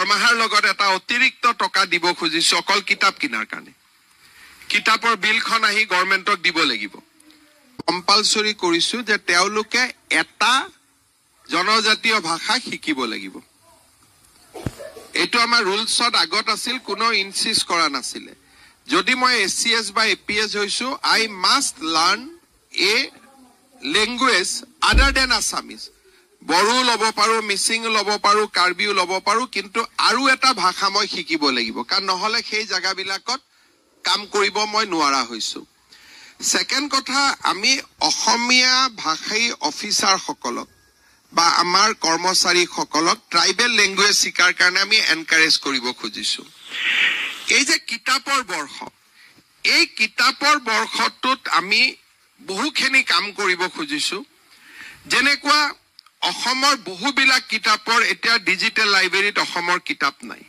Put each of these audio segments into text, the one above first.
দৰমহাৰ লগত এটা অতিৰিক্ত টকা দিব খুজিছো অকল কিতাপ কিনাৰ কাৰণে কিতাপৰ বিলখন আহি গভৰ্ণমেণ্টক দিব লাগিব কম্পালসৰি কৰিছো যে তেওঁলোকে এটা জনজাতীয় ভাষা শিকিব লাগিব এটো আমাৰ ৰুলছত আগত আছিল কোনো ইনসিস্ট কৰা নাছিল যদি মই এসসিএস বা এপিএস হৈছো আই মাষ্ট লাৰ্ন এ ল্যাঙ্গুৱেজ আদাৰ দেন আসামিজ বড়ো লব পাৰো মিচিং লব পাৰো কাৰ্বিও লব পাৰো কিন্তু আৰু এটা ভাষা মই শিকিব লাগিব কাৰণ নহলে সেই জাগাবিলাকত কাম কৰিব মই নোৱাৰা হৈছো সেকেন্ড কথা আমি অসমীয়া ভাষাই অফিচাৰ সকলক বা আমাৰ কৰ্মচাৰী সকলক ট্ৰাইবেল ল্যাঙ্গুৱেজ শিকাৰ কাৰণে আমি এনকাৰেজ কৰিব খুজিছো এই যে কিতাপৰ বৰ্ষ এই কিতাপৰ বৰ্ষটোত আমি বহুখিনি কাম কৰিব খুজিছো যেনেকুৱা অসমৰ বহুবিলাক কিতাপৰ এতিয়া ডিজিটেল লাইব্ৰেৰীত অসমৰ কিতাপ নাই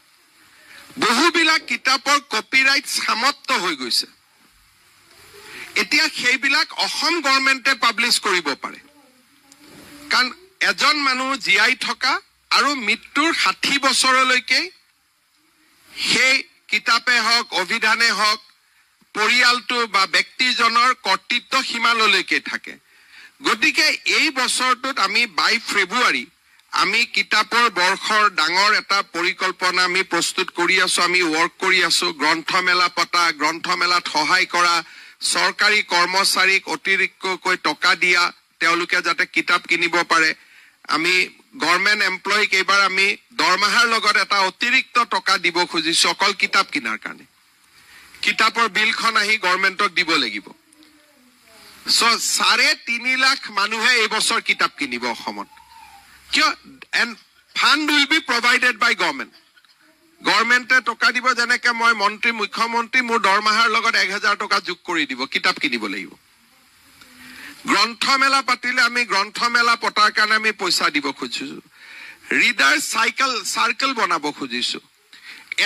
বহুবিলাক কিতাপৰ কপিৰাইট সমাপ্ত হৈ গৈছে এতিয়া সেইবিলাক অসম গভৰ্ণমেণ্টে পাব্লিছ কৰিব পাৰে কাৰণ এজন মানুহ জিআই থকা আৰু মৃত্যুৰ 60 বছৰলৈকে সেই কিতাপে হওক অভিধানে হওক পৰিয়ালটো বা ব্যক্তিজনৰ কৰ্তৃত্ব সীমালৈকে থাকে গতিকে এই বছৰটোত আমি 22 ফেব্ৰুৱাৰী আমি কিতাপৰ বৰ্ষৰ ডাঙৰ এটা পৰিকল্পনা আমি প্ৰস্তুত কৰি আছো আমি ওয়াৰ্ক কৰি আছো গ্ৰন্থমেলা পতা গ্ৰন্থমেলাত সহায় কৰা সৰকাৰী কৰ্মচাৰীক অতিৰিক্তকৈ টকা দিয়া তেওঁলোকে যাতে কিতাপ কিনিব পাৰে আমি গভৰ্ণমেণ্ট এমপ্লয়ীক এবাৰ আমি দৰমহাৰ লগত এটা অতিৰিক্ত টকা দিব খুজিছো অকল কিতাপ কিনাৰ কাৰণে কিতাপৰ বিলখন আহি গভৰ্ণমেণ্টক দিব লাগিব সো 3.5 লাখ মানুহে এই বছৰ কিতাপ কিনিব অসমত কিয় and fund will be provided by গভৰ্ণমেণ্টে টকা দিব যেনেকে মই মন্ত্ৰী মুখ্যমন্ত্ৰী মোৰ দৰমহাৰ লগত 1000 টকা যোগ কৰি দিব কিতাপ কিনিব লাগিব গ্ৰন্থমেলা পাতিলে আমি গ্ৰন্থমেলা পতাৰ কাৰণে আমি পইচা দিব খুজিছো ৰিডাৰ সাৰ্কেল বনাব খুজিছো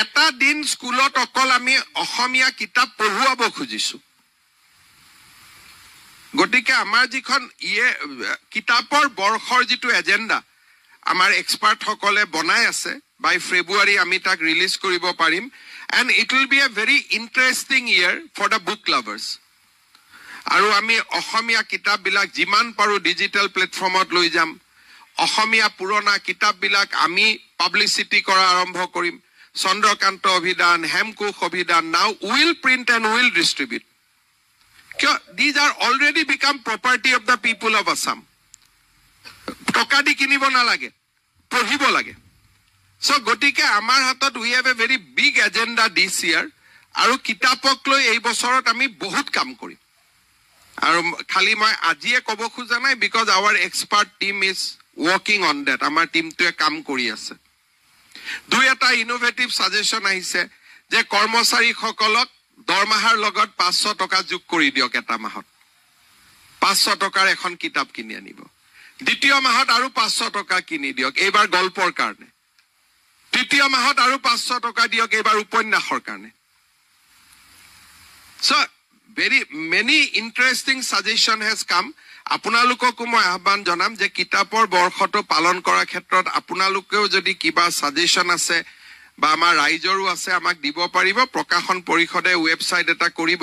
এটা দিন স্কুলত অকল আমি অসমীয়া কিতাপ পঢ়ুৱাব খুজিছো গতিকে আমাৰ যিখন কিতাপৰ বৰ্ষৰ যিটো এজেন্ডা আমাৰ এক্সপাৰ্ট সকলে বনাই আছে বাই ফেব্ৰুৱাৰী আমি তাক ৰিলিজ কৰিব পাৰিম and it will be a very interesting year for the book lovers আৰু আমি অসমীয়া কিতাপ বিলাক যিমান পাৰো ডিজিটেল প্লেটফৰ্মত লৈ যাম অসমীয়া পুৰণা কিতাপ বিলাক আমি পাব্লিসিটি কৰা আৰম্ভ কৰিম চন্দ্ৰকান্ত অভিধান হেমকোষ অভিধান now will print and will distribute these are already become property of the people of Assam টকা দি কিনিব নালাগে পঢ়িব লাগে so গটিকে আমাৰ হাতত we have a very big agenda this year আৰু কিতাপক লৈ এই বছৰত আমি বহুত কাম কৰিম আৰু খালি মই আজিয়ে ক'ব খোজা নাই because our expert team is working on that আমাৰ টিমটোৱে কাম কৰি আছে দুই এটা ইনোভেটিভ সাজেশন আহিছে যে কৰ্মচাৰী সকলক দৰমহাৰ লগত 500 টকা যোগ কৰি দিয়ক এটা মাহত 500 টকাৰ এখন কিতাপ কিনি আনিব দ্বিতীয় মাহত আৰু 500 টকা কিনি দিয়ক এইবাৰ গল্পৰ কাৰণে তৃতীয় মাহত আৰু 500 টকা দিয়ক এইবাৰ উপন্যাসৰ কাৰণে so very many interesting suggestion has come আপোনালোকক মই আহ্বান জনাম যে কিতাপৰ বৰ্ষটো পালন কৰাৰ ক্ষেত্ৰত আপোনালোকেও যদি কিবা সাজেশন আছে বা আমাৰ ৰাইজৰো আছে আমাক দিব পাৰিব প্ৰকাশন পৰিষদে ওয়েবসাইট এটা কৰিব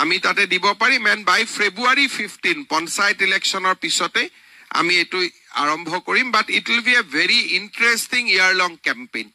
আমি তাতে দিব পাৰিম and by February 15 পঞ্চায়ত ইলেকশনৰ পিছতে আমি এটো আৰম্ভ কৰিম but it will be a very interesting year long campaign